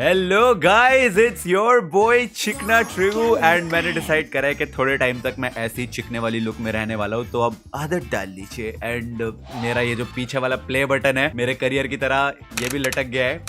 Hello guys, it's your boy चिकना ट्रिगू and मैंने decide करा है कि थोड़े टाइम तक मैं ऐसी चिकने वाली लुक में रहने वाला हूँ, तो अब आदत डाल लीजिए। एंड मेरा ये जो पीछे वाला प्ले बटन है मेरे करियर की तरह ये भी लटक गया है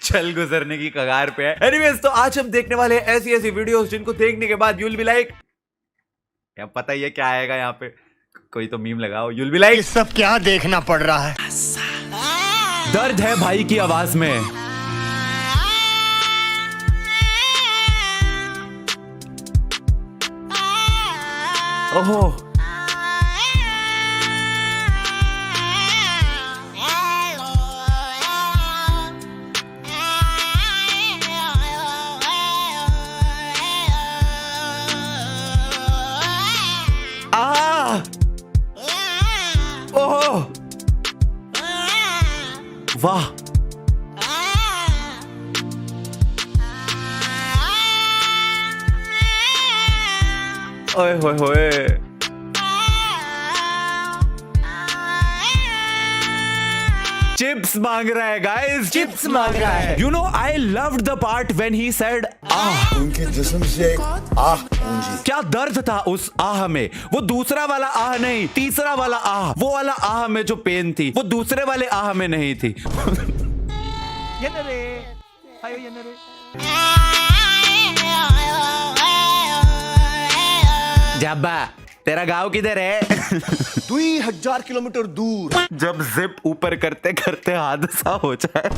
चल गुजरने की कगार पे है। एनीवेज, तो आज हम देखने वाले हैं ऐसी ऐसी वीडियोस जिनको देखने के बाद यूल बी लाइक, क्या पता ही है क्या आएगा यहाँ पे, कोई तो मीम लगाओ। यूल बी लाइक, सब क्या देखना पड़ रहा है। दर्द है भाई की आवाज में। ओहो, ओहो, वाह, ओए होए होए, चिप्स मांग रहा है गाइस, चिप्स मांग रहा है। You know, I loved the part when he said ah. उनके जिस्म से आह गूंजी। क्या दर्द था उस आह में। वो दूसरा वाला आह नहीं, तीसरा वाला आह, वो वाला आह में जो पेन थी वो दूसरे वाले आह में नहीं थी जब्बा, तेरा गांव किधर है 2000 किलोमीटर दूर। जब जिप ऊपर करते करते हादसा हो जाए।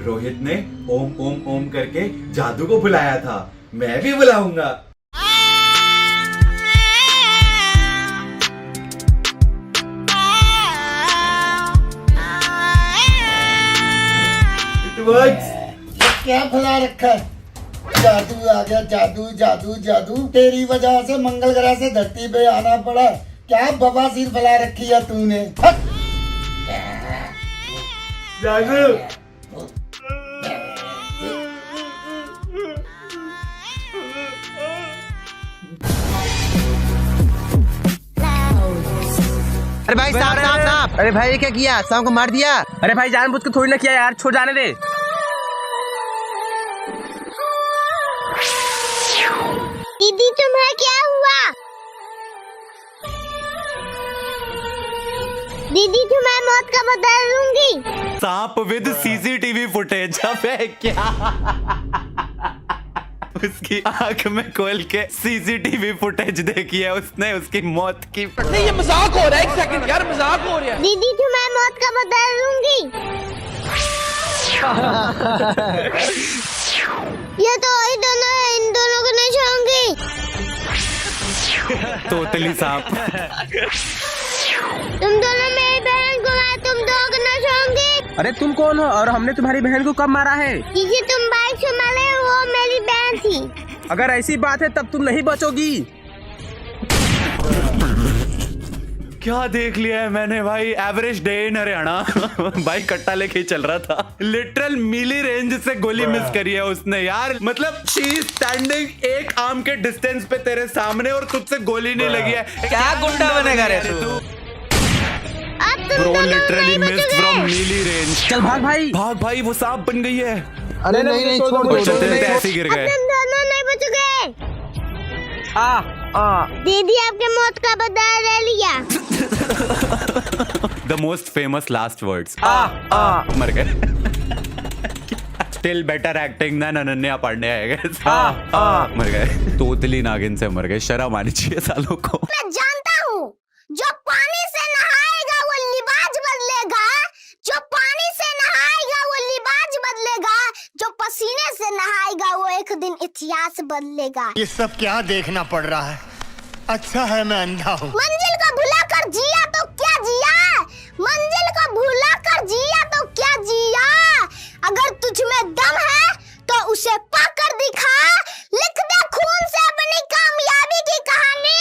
रोहित ने ओम ओम ओम करके जादू को बुलाया था, मैं भी बुलाऊंगा। It works. क्या फैला रखा है। जादू आ गया, जादू जादू जादू। तेरी वजह से मंगल ग्रह से धरती पे आना पड़ा। क्या बवासीर फैला रखी है तूने। जादू, अरे भाई सांप सांप सांप। अरे भाई ये क्या किया, सांप को मार दिया। अरे भाई जानबूझ के थोड़ी ना किया यार, छोड़ जाने दे। दीदी तुम्हें क्या हुआ? दीदी तुम्हें मौत का बदला दूंगी। सांप विद सीसीटीवी फुटेज। अबे क्या उसकी आंख में खोल के सीसीटीवी फुटेज देखी है उसने उसकी मौत की। नहीं ये मजाक हो रहा है, एक सेकंड यार, मजाक हो रहा है। दीदी तुम्हें मौत का बदला दूंगी। ये तो वही दोनों है, इन दोनों को नहीं छोड़ूंगी। तोतली सांप। तुम दोनों मेरी बहन को मारा, तुम दोनों को नहीं छोड़ूंगी। अरे तुम कौन हो और हमने तुम्हारी बहन को कब मारा है? जिसे तुम बाइक से मारे वो मेरी बहन थी। अगर ऐसी बात है तब तुम नहीं बचोगी। क्या देख लिया है मैंने भाई, एवरेज डे इन हरियाणा। भाई कट्टा लेके चल रहा था, लिटरल मिली रेंज से गोली मिस करी है उसने यार। मतलब शी स्टैंडिंग एक आर्म के डिस्टेंस पे तेरे सामने और तुझसे गोली नहीं लगी है। क्या गुंडा बनेगा रे तू? Bro literally missed from milli range. चल भाग भाई, भाग भाई, वो सांप बन गई है। अरे नहीं नहीं छोड़ दो। चलते चलते ऐसे गिर गए। तुम दोनों नहीं बचोगे। दीदी आपके मौत का बदला ले लिया। The most famous last words. मर गए। स्टिल बेटर एक्टिंग ना अनन्या पांडे आएगा। मर गए, तोतली नागिन से मर गए। शर्म आनी चाहिए सालों को। मैं जानता हूँ जो पानी से नहाएगा वो लिबाज बदलेगा, जो पानी से नहाएगा वो लिबाज बदलेगा, जो पसीने से नहाएगा वो एक दिन इतिहास बदलेगा। ये सब क्या देखना पड़ रहा है। अच्छा है मैं अंधा हूँ। मंजिल को भुला कर जिया तो क्या जिया, मंजिल को भुला कर जिया तो क्या जिया। अगर तुझ में दम है तो उसे पाकर दिखा, लिख दे खून से अपनी कामयाबी की कहानी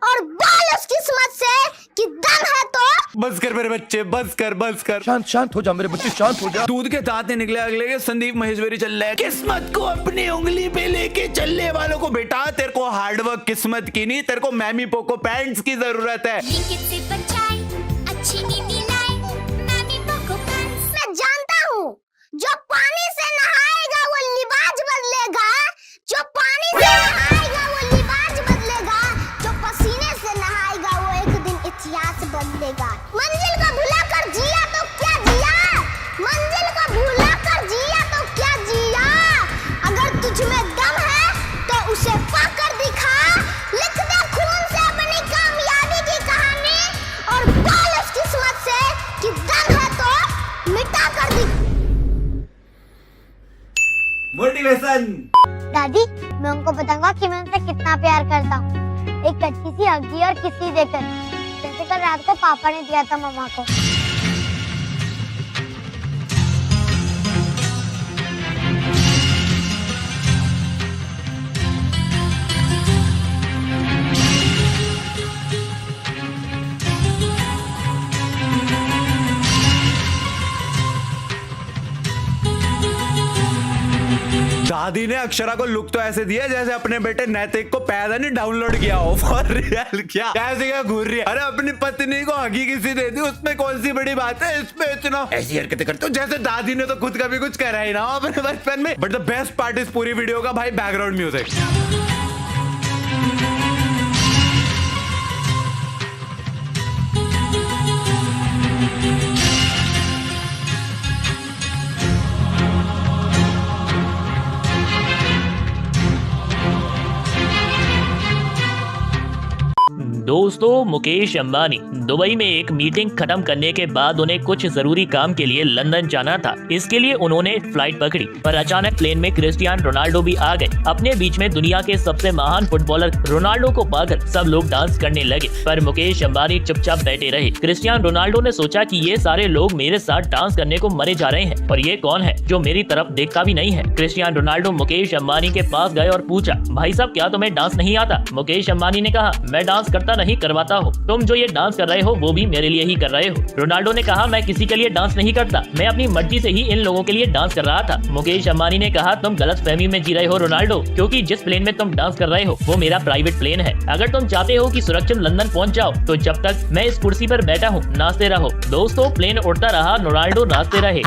और बोल उस किस्मत से कि दम है तो। बस कर मेरे बच्चे, बस कर बस कर। शांत हो जा मेरे बच्चे, शांत हो जा। दूध के दांत नहीं निकले अगले के। संदीप महेश्वरी चल रहा है। किस्मत को अपनी उंगली पे लेके चलने वालों को बेटा, तेरे को हार्डवर्क किस्मत की नहीं, तेरे को मैमी पोको पैंट्स की जरूरत है। अच्छी नींद लाए, मोटिवेशन। दादी, मैं उनको बताऊंगा कि मैं उनसे कितना प्यार करता हूँ, एक अच्छी सी हगी और किसी देकर, जैसे कल रात को पापा ने दिया था मम्मा को। दादी ने अक्षरा को लुक तो ऐसे दिया जैसे अपने बेटे नैतिक को पैदा नहीं डाउनलोड किया हो। फॉर रियल क्या कैसे क्या घूर रही है। अरे अपनी पत्नी को हगी किसी दे दी, उसमें कौन सी बड़ी बात है। इसमें इतना ऐसी हरकतें करते हो जैसे दादी ने तो खुद कभी कुछ करा ही ना हो अपने बचपन में। बट द बेस्ट पार्ट इस पूरी वीडियो का भाई बैकग्राउंड म्यूजिक। दोस्तों, मुकेश अंबानी दुबई में एक मीटिंग खत्म करने के बाद उन्हें कुछ जरूरी काम के लिए लंदन जाना था। इसके लिए उन्होंने फ्लाइट पकड़ी, पर अचानक प्लेन में क्रिस्टियानो रोनाल्डो भी आ गए। अपने बीच में दुनिया के सबसे महान फुटबॉलर रोनाल्डो को पाकर सब लोग डांस करने लगे, पर मुकेश अंबानी चुपचाप बैठे रहे। क्रिस्टियानो रोनाल्डो ने सोचा कि ये सारे लोग मेरे साथ डांस करने को मरे जा रहे हैं, और ये कौन है जो मेरी तरफ देखता भी नहीं है। क्रिस्टियानो रोनाल्डो मुकेश अंबानी के पास गए और पूछा, भाई साहब क्या तुम्हें डांस नहीं आता? मुकेश अंबानी ने कहा, मैं डांस करता नहीं, करवाता हूँ। तुम जो ये डांस कर रहे हो वो भी मेरे लिए ही कर रहे हो। रोनाल्डो ने कहा, मैं किसी के लिए डांस नहीं करता, मैं अपनी मर्जी से ही इन लोगों के लिए डांस कर रहा था। मुकेश अंबानी ने कहा, तुम गलतफहमी में जी रहे हो रोनाल्डो, क्योंकि जिस प्लेन में तुम डांस कर रहे हो वो मेरा प्राइवेट प्लेन है। अगर तुम चाहते हो कि सुरक्षित लंदन पहुंच जाओ तो जब तक मैं इस कुर्सी पर बैठा हूँ नाचते रहो। दोस्तों, प्लेन उड़ता रहा, रोनाल्डो नाचते रहे।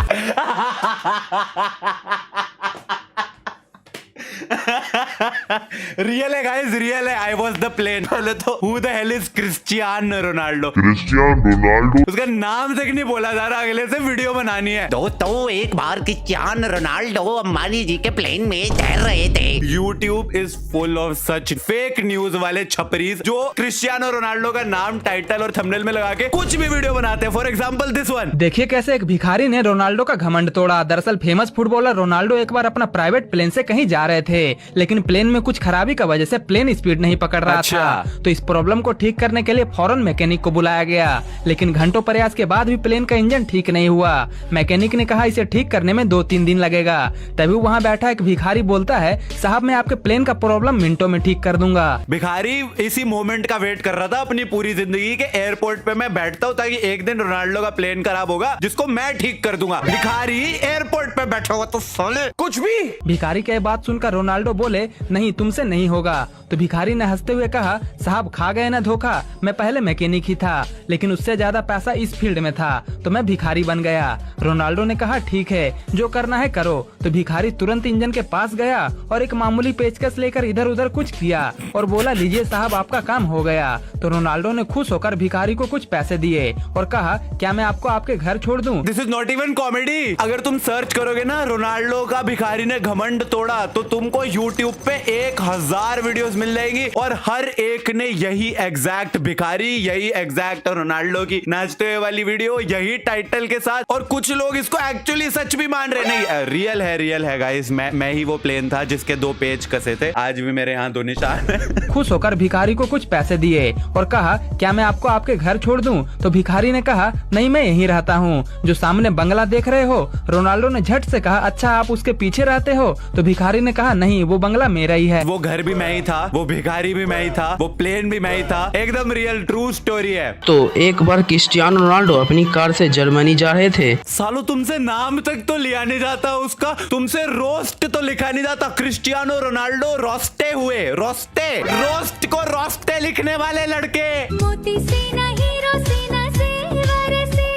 रियल है गाइस, रियल है। I was the plane. पहले तो who the hell is Cristiano Ronaldo? उसका नाम तक नहीं बोला जा रहा। अगले से वीडियो बनानी है। तो एक बार क्रिस्टियानो रोनाल्डो अंबानी जी के प्लेन में तैर रहे थे। YouTube is full of such fake news वाले छपरीज जो क्रिस्टियानो रोनाल्डो का नाम टाइटल और थंबनेल में लगा के कुछ भी वीडियो बनाते हैं। For example this one. देखिए कैसे एक भिखारी ने रोनाल्डो का घमंड तोड़ा। दरअसल फेमस फुटबॉलर रोनाल्डो एक बार अपना प्राइवेट प्लेन से कहीं जा रहे थे, लेकिन प्लेन में कुछ खराबी का वजह से प्लेन स्पीड नहीं पकड़ रहा था। तो इस प्रॉब्लम को ठीक करने के लिए फौरन मैकेनिक को बुलाया गया, लेकिन घंटों प्रयास के बाद भी प्लेन का इंजन ठीक नहीं हुआ। मैकेनिक ने कहा इसे ठीक करने में 2-3 दिन लगेगा। तभी वहाँ बैठा एक भिखारी बोलता है, साहब मैं आपके प्लेन का प्रॉब्लम मिनटों में ठीक कर दूंगा। भिखारी इसी मोमेंट का वेट कर रहा था अपनी पूरी जिंदगी के। एयरपोर्ट पे मैं बैठता हूँ ताकि एक दिन रोनाल्डो का प्लेन खराब होगा जिसको मैं ठीक कर दूंगा। भिखारी एयरपोर्ट पे बैठा हुआ तो साले कुछ भी। भिखारी की बात सुनकर रोनाल्डो बोले, नहीं तुमसे नहीं होगा। तो भिखारी ने हंसते हुए कहा, साहब खा गए ना धोखा, मैं पहले मैकेनिक ही था, लेकिन उससे ज्यादा पैसा इस फील्ड में था तो मैं भिखारी बन गया। रोनाल्डो ने कहा, ठीक है जो करना है करो। तो भिखारी तुरंत इंजन के पास गया और एक मामूली पेचकस लेकर इधर उधर कुछ किया और बोला, लीजिए साहब आपका काम हो गया। तो रोनाल्डो ने खुश होकर भिखारी को कुछ पैसे दिए और कहा, क्या मैं आपको आपके घर छोड़ दूं? This is not even comedy. अगर तुम सर्च करोगे ना रोनाल्डो का भिखारी ने घमंड तोड़ा तो तुमको YouTube पे 1000 वीडियोस मिल जाएंगी और हर एक ने यही एग्जैक्ट भिखारी, यही एग्जैक्ट रोनाल्डो की नाचते हुए वाली वीडियो, यही टाइटल के साथ। और कुछ लोग इसको एक्चुअली सच भी मान रहे। नहीं रियल है गाइस। मैं ही वो प्लेन था जिसके 2 पेज कसे थे। आज भी मेरे यहाँ 2 निशान है। खुश होकर भिखारी को कुछ पैसे दिए और कहा, क्या मैं आपको आपके घर छोड़ दूं? तो भिखारी ने कहा, नहीं मैं यहीं रहता हूँ, जो सामने बंगला देख रहे हो। रोनाल्डो ने झट से कहा, अच्छा आप उसके पीछे रहते हो? तो भिखारी ने कहा, नहीं वो बंगला मेरा ही है। वो घर भी मैं ही था, वो भिखारी भी मैं ही था, वो प्लेन भी मैं ही था। एकदम रियल ट्रू स्टोरी है। तो एक बार क्रिस्टियानो रोनाल्डो अपनी कार से जर्मनी जा रहे थे। सालो तुमसे नाम तक तो लिया नहीं जाता उसका, तुमसे रोस्ट तो लिखा नहीं जाता। क्रिस्टियानो रोनाल्डो रोस्टे हुए। रोस्टे रोस्ट को रोस्टे लिखने वाले लड़के। मोती सीना हीरो सीना से वरसे।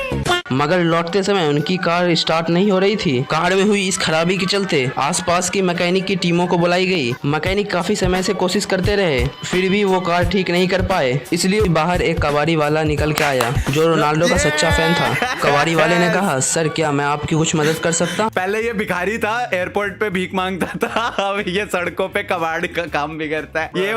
मगर लौटते समय उनकी कार स्टार्ट नहीं हो रही थी। कार में हुई इस खराबी के चलते आसपास की मैकेनिक की टीमों को बुलाई गई। मैकेनिक काफी समय से कोशिश करते रहे, फिर भी वो कार ठीक नहीं कर पाए। इसलिए बाहर एक कबाड़ी वाला निकल के आया जो रोनाल्डो का सच्चा फैन था। कबाड़ी वाले ने कहा, सर क्या मैं आपकी कुछ मदद कर सकता? पहले ये भिखारी था, एयरपोर्ट पे भीख मांगता था, अब ये सड़कों पे कबाड़ी का काम भी करता है ये।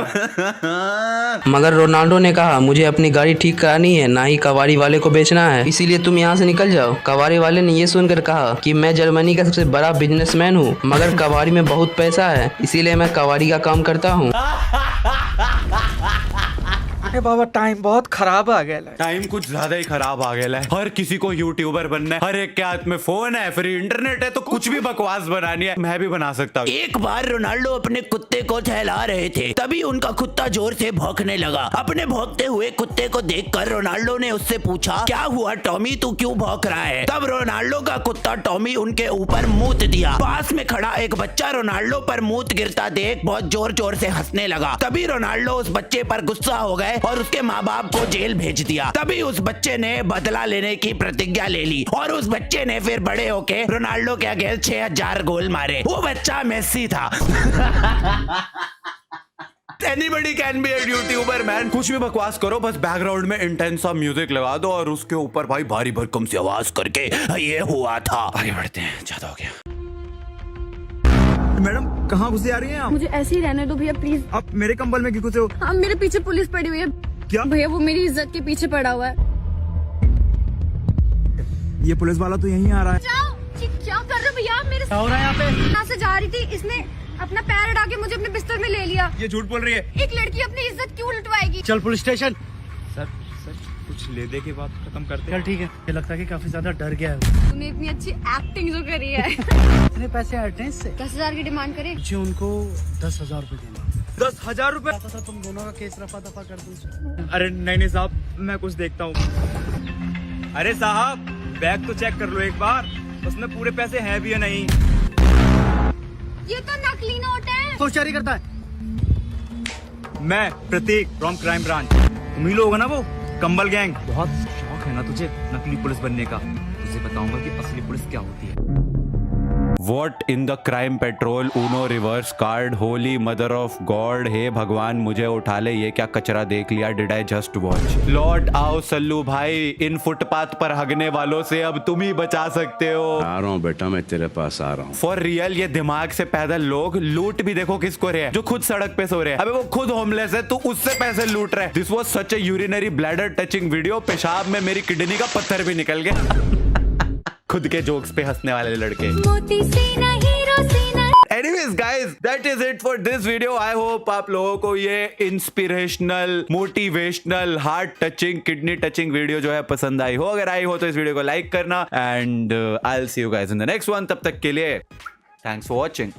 मगर रोनाल्डो ने कहा, मुझे अपनी गाड़ी ठीक करानी है, ना ही कबाड़ी वाले को बेचना है, इसीलिए तुम यहाँ से निकल जाओ। कबाड़ी वाले ने ये सुनकर कहा कि मैं जर्मनी का सबसे बड़ा बिजनेसमैन हूँ, मगर कबाड़ी में बहुत पैसा है, इसीलिए मैं कबाड़ी का काम करता हूँ। अरे बाबा टाइम बहुत खराब आ गया। टाइम कुछ ज्यादा ही खराब आ गया है। हर किसी को यूट्यूबर बनना है, हर एक के हाथ में फोन है, फ्री इंटरनेट है, तो कुछ भी बकवास बनानी है मैं भी बना सकता हूँ। एक बार रोनाल्डो अपने कुत्ते को टहला रहे थे, तभी उनका कुत्ता जोर से भौंकने लगा। अपने भौंकते हुए कुत्ते को देखकर रोनाल्डो ने उससे पूछा, क्या हुआ टॉमी, तू क्यों भौंक रहा है? तब रोनाल्डो का कुत्ता टॉमी उनके ऊपर मूत दिया। पास में खड़ा एक बच्चा रोनाल्डो पर मूत गिरता देख बहुत जोर जोर से हंसने लगा। तभी रोनाल्डो उस बच्चे पर गुस्सा हो गए और उसके माँ बाप को जेल भेज दिया। तभी उस बच्चे ने बदला लेने की प्रतिज्ञा ले ली और उस बच्चे ने फिर बड़े होके रोनाल्डो के अगेंस्ट 6000 गोल मारे। वो बच्चा मेसी था। Anybody can be a YouTuber man। कुछ भी बकवास करो, बस बैकग्राउंड में इंटेंस सा म्यूजिक लगा दो और उसके ऊपर भाई भारी भरकम सी आवाज करके ये हुआ था। आगे बढ़ते हैं, ज्यादा हो गया। मैडम कहाँ घुसे आ रही हैं आप? मुझे ऐसे ही रहने दो भैया प्लीज। आप मेरे कंबल में क्यों घुसे हो? हाँ मेरे पीछे पुलिस पड़ी हुई है। क्या? भैया वो मेरी इज्जत के पीछे पड़ा हुआ है। ये पुलिस वाला तो यहीं आ रहा है। क्या कर रहे हो भैया आप? मेरे क्या हो रहा है यहाँ पे? यहाँ से जा रही थी, इसने अपना पैर अड़ा के मुझे अपने बिस्तर में ले लिया। ये झूठ बोल रही है। एक लड़की अपनी इज्जत क्यों लुटवाएगी? चल पुलिस स्टेशन। सर कुछ ले दे के बात खत्म करते हैं। चल ठीक है। ये लगता है कि काफी ज्यादा डर गया है। तूने इतनी अच्छी एक्टिंग जो करी है। कितने पैसे आए थे इससे? 10,000 की डिमांड करे। मुझे उनको 10,000 रूपए देना। 10,000 रूपए? था तुम दोनों का केस रफा दफा कर दूं। अरे नहीं साहब, मैं कुछ देखता हूँ। अरे साहब बैग तो चेक कर लो एक बार, उसमें पूरे पैसे हैं भी या नहीं। ये तो नकली नोट है। कौन जारी करता है? मैं प्रतीक फ्रॉम क्राइम ब्रांच। तुम ही लोग हो ना वो कंबल गैंग? बहुत शौक है ना तुझे नकली पुलिस बनने का? तुझे बताऊंगा कि असली पुलिस क्या होती है। What in the crime petrol Uno reverse card? Holy mother of God! हे भगवान मुझे उठा ले, ये क्या कचरा देख लिया? Did I just watch? लौट आओ सल्लू भाई, इन फुटपाथ पर हगने वालों से अब तुम ही बचा सकते हो। आ रहा हूँ बेटा, मैं तेरे पास आ रहा हूँ। फॉर रियल ये दिमाग से पैदा लोग लूट भी देखो किसको रहे हैं, जो खुद सड़क पे सो रहे हैं। अबे वो खुद होमलेस है, तू उससे पैसे लूट रहे। This was such A urinary bladder touching video. पेशाब में मेरी किडनी का पत्थर भी निकल गया। खुद के जोक्स पे हंसने वाले लड़के। Anyways guys, that is it for this video. I hope आप लोगों को ये inspirational, motivational, heart touching, kidney touching video जो है पसंद आई हो। अगर आई हो तो इस वीडियो को लाइक करना and I will see you guys in the next one. तब तक के लिए थैंक्स फॉर वॉचिंग।